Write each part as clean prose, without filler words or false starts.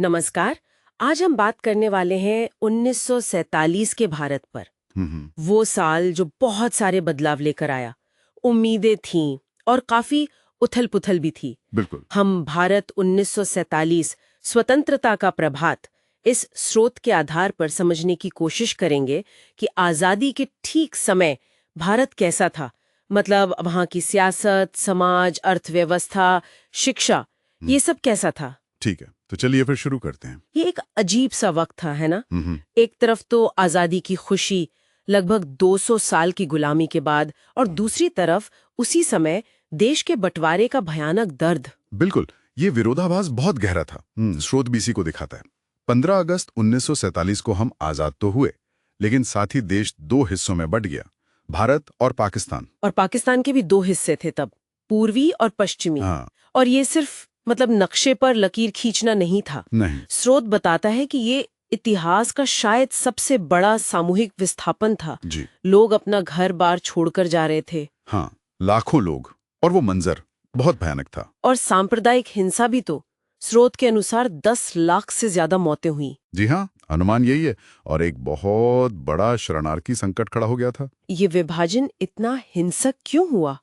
नमस्कार। आज हम बात करने वाले हैं 1947 के भारत पर। वो साल जो बहुत सारे बदलाव लेकर आया। उम्मीदें थीं और काफी उथल-पुथल भी थी। बिल्कुल। हम भारत 1947 स्वतंत्रता का प्रभात इस स्रोत के आधार पर समझने की कोशिश करेंगे कि आजादी के ठीक समय भारत कैसा था। मतलब वहां की सियासत, समाज, अर्थव्यवस्था, शिक्षा, ये सब कैसा था। ठीक है, तो चलिए फिर शुरू करते हैं। ये एक अजीब सा वक्त था, है ना। हम्म। एक तरफ तो आजादी की खुशी, लगभग 200 साल की गुलामी के बाद, और दूसरी तरफ उसी समय देश के बंटवारे का भयानक दर्द। बिल्कुल, ये विरोधाभास बहुत गहरा था। स्रोत बीसी को दिखाता है। 15 अगस्त 1947 को हम आजाद तो हुए, लेकिन साथ ही देश दो हिस्सों में बंट गया, भारत और पाकिस्तान। और पाकिस्तान के भी दो हिस्से थे तब, पूर्वी और पश्चिमी। हाँ। और ये सिर्फ मतलब नक्शे पर लकीर खींचना नहीं था। नहीं। स्रोत बताता है कि ये इतिहास का शायद सबसे बड़ा सामूहिक विस्थापन था। जी। लोग अपना घर बार छोड़कर जा रहे थे। हाँ, लाखों लोग, और वो मंजर बहुत भयानक था। और सांप्रदायिक हिंसा भी तो। स्रोत के अनुसार 10 लाख से ज्यादा मौतें हुई। जी हाँ, अनुमान यही है। और एक बहुत बड़ा शरणार्थी संकट खड़ा हो गया था। ये विभाजन इतना हिंसक क्यों हुआ?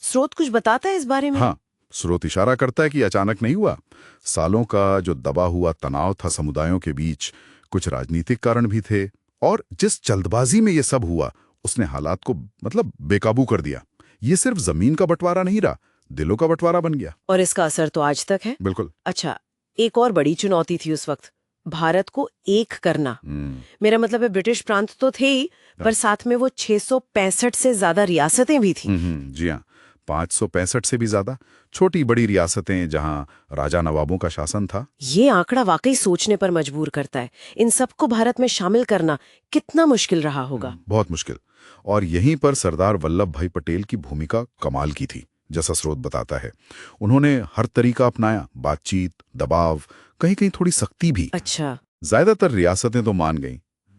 स्रोत कुछ बताता है इस बारे में? हाँ, स्रोत इशारा करता है कि अचानक नहीं हुआ। सालों का जो दबा हुआ तनाव था समुदायों के बीच, कुछ राजनीतिक कारण भी थे, और जिस जल्दबाजी में ये सब हुआ उसने हालात को मतलब बेकाबू कर दिया। ये सिर्फ जमीन का बंटवारा नहीं रहा, दिलों का बंटवारा बन गया। और इसका असर तो आज तक है। बिल्कुल। अच्छा, एक और बड़ी चुनौती थी उस वक्त, भारत को एक करना। मेरा मतलब है ब्रिटिश प्रांत तो थे ही, पर साथ में वो 665 से ज्यादा रियासतें भी थी। जी हाँ, 565 से भी ज्यादा छोटी बड़ी रियासतें जहां राजा नवाबों का शासन था। ये आंकड़ा वाकई सोचने पर मजबूर करता है। इन सबको भारत में शामिल करना कितना मुश्किल रहा होगा। बहुत मुश्किल। और यहीं पर सरदार वल्लभ भाई पटेल की भूमिका कमाल की थी, जैसा स्रोत बताता है। उन्होंने हर तरीका अपनाया, बातचीत, दबाव, कहीं कहीं थोड़ी सख्ती भी। अच्छा। ज्यादातर रियासतें तो मान गईं,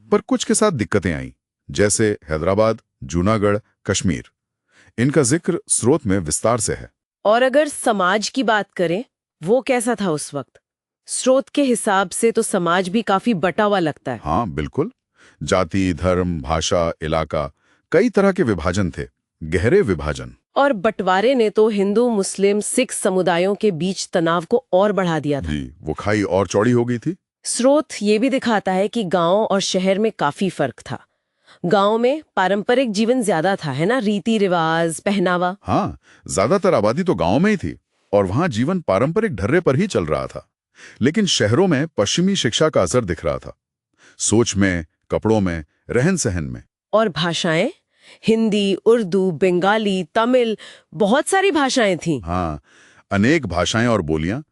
पर कुछ के साथ दिक्कतें आईं, जैसे हैदराबाद, जूनागढ़, कश्मीर। इनका जिक्र स्रोत में विस्तार से है। और अगर समाज की बात करें, वो कैसा था उस वक्त? स्रोत के हिसाब से तो समाज भी काफी बटा हुआ लगता है। हाँ बिल्कुल, जाति, धर्म, भाषा, इलाका, कई तरह के विभाजन थे, गहरे विभाजन। और बंटवारे ने तो हिंदू, मुस्लिम, सिख समुदायों के बीच तनाव को और बढ़ा दिया था। जी, वो खाई और चौड़ी हो गई थी। स्रोत ये भी दिखाता है कि गांव और शहर में काफी फर्क था। गांव में पारंपरिक जीवन ज्यादा था, है ना, रीति रिवाज, पहनावा। हाँ, ज्यादातर आबादी तो गांव में ही थी, और वहां जीवन पारंपरिक ढर्रे पर ही चल रहा था। लेकिन शहरों में पश्चिमी शिक्षा का असर दिख रहा था, सोच में, कपड़ों में, रहन सहन में। और भाषाएं, हिंदी, उर्दू, बंगाली, तमिल, बहुत सारी भाषाएं थीं। हाँ, अनेक भाषाएं और बोलियां।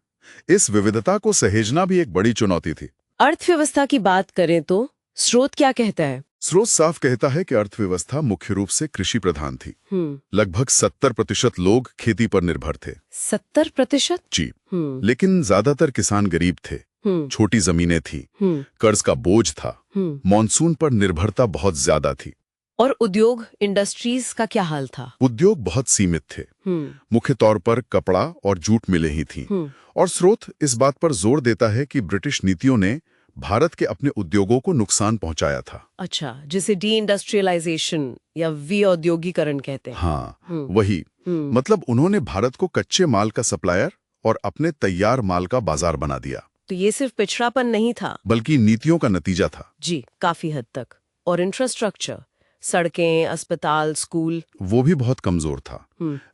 इस विविधता को सहेजना भी एक बड़ी चुनौती थी। अर्थव्यवस्था की बात करें तो स्रोत क्या कहता है? स्रोत साफ कहता है कि अर्थव्यवस्था मुख्य रूप से कृषि प्रधान थी। लगभग 70% लोग खेती पर निर्भर थे। 70%? जी। लेकिन ज्यादातर किसान गरीब थे, छोटी जमीनें थी, कर्ज का बोझ था, मॉनसून पर निर्भरता बहुत ज्यादा थी। और उद्योग, इंडस्ट्रीज का क्या हाल था? उद्योग बहुत सीमित थे, मुख्य तौर पर कपड़ा और जूट मिलें ही थीं। और स्रोत इस बात पर जोर देता है कि ब्रिटिश नीतियों ने भारत के अपने उद्योगों को नुकसान पहुंचाया था। अच्छा, जिसे डी इंडस्ट्रियलाइजेशन या विऔद्योगीकरण कहते हैं। हाँ, वही। मतलब उन्होंने भारत को कच्चे माल का सप्लायर और अपने तैयार माल का बाजार बना दिया। तो ये सिर्फ पिछड़ापन नहीं था, बल्कि नीतियों का नतीजा था। जी, काफी हद तक। और इंफ्रास्ट्रक्चर, सड़कें, अस्पताल, स्कूल, वो भी बहुत कमजोर था।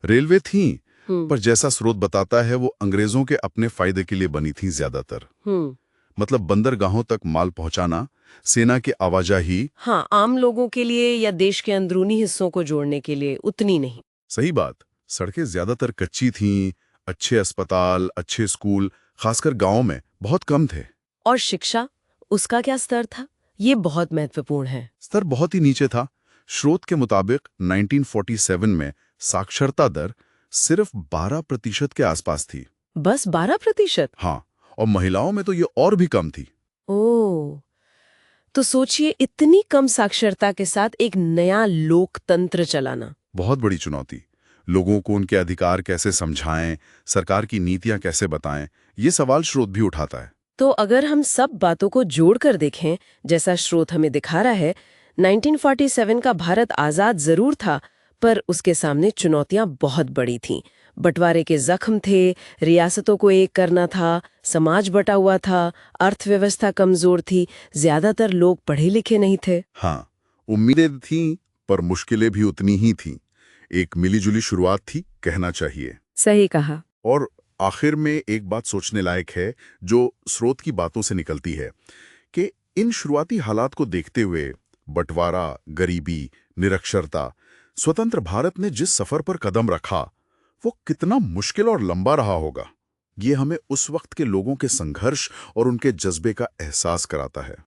रेलवे थी, पर जैसा स्रोत बताता है वो अंग्रेजों के अपने फायदे के लिए बनी थी ज्यादातर। मतलब बंदरगाहों तक माल पहुंचाना, सेना की आवाजाही। हाँ, आम लोगों के लिए या देश के अंदरूनी हिस्सों को जोड़ने के लिए उतनी नहीं। सही बात। सड़कें ज्यादातर कच्ची थीं, अच्छे अस्पताल, अच्छे स्कूल, खासकर गांवों में बहुत कम थे। और शिक्षा, उसका क्या स्तर था? ये बहुत महत्वपूर्ण है। स्तर बहुत ही नीचे था। स्रोत के मुताबिक 1947 में साक्षरता दर सिर्फ 12% के आसपास थी। बस 12%? हाँ, और महिलाओं में तो ये और भी कम थी। ओह, तो सोचिए, इतनी कम साक्षरता के साथ एक नया लोकतंत्र चलाना। बहुत बड़ी चुनौती। लोगों को उनके अधिकार कैसे समझाएं, सरकार की नीतियां कैसे बताएं, ये सवाल स्रोत भी उठाता है। तो अगर हम सब बातों को जोड़कर देखें, जैसा स्रोत हमें दिखा रहा है, 1947 का भारत आजाद जरूर था, पर उसके सामने चुनौतियां बहुत बड़ी थीं। बंटवारे के जख्म थे, रियासतों को एक करना था, समाज बटा हुआ था, अर्थव्यवस्था कमजोर थी, ज्यादातर लोग पढ़े लिखे नहीं थे। हाँ, उम्मीदें थीं, पर मुश्किलें भी उतनी ही थीं। एक मिलीजुली शुरुआत थी, कहना चाहिए। सही कहा। और आखिर में एक बात सोचने लायक है, जो स्रोत की बातों से निकलती है, कि इन शुरुआती हालात को देखते हुए बंटवारा, गरीबी, निरक्षरता, स्वतंत्र भारत ने जिस सफर पर कदम रखा, वो कितना मुश्किल और लंबा रहा होगा। ये हमें उस वक्त के लोगों के संघर्ष और उनके जज्बे का एहसास कराता है।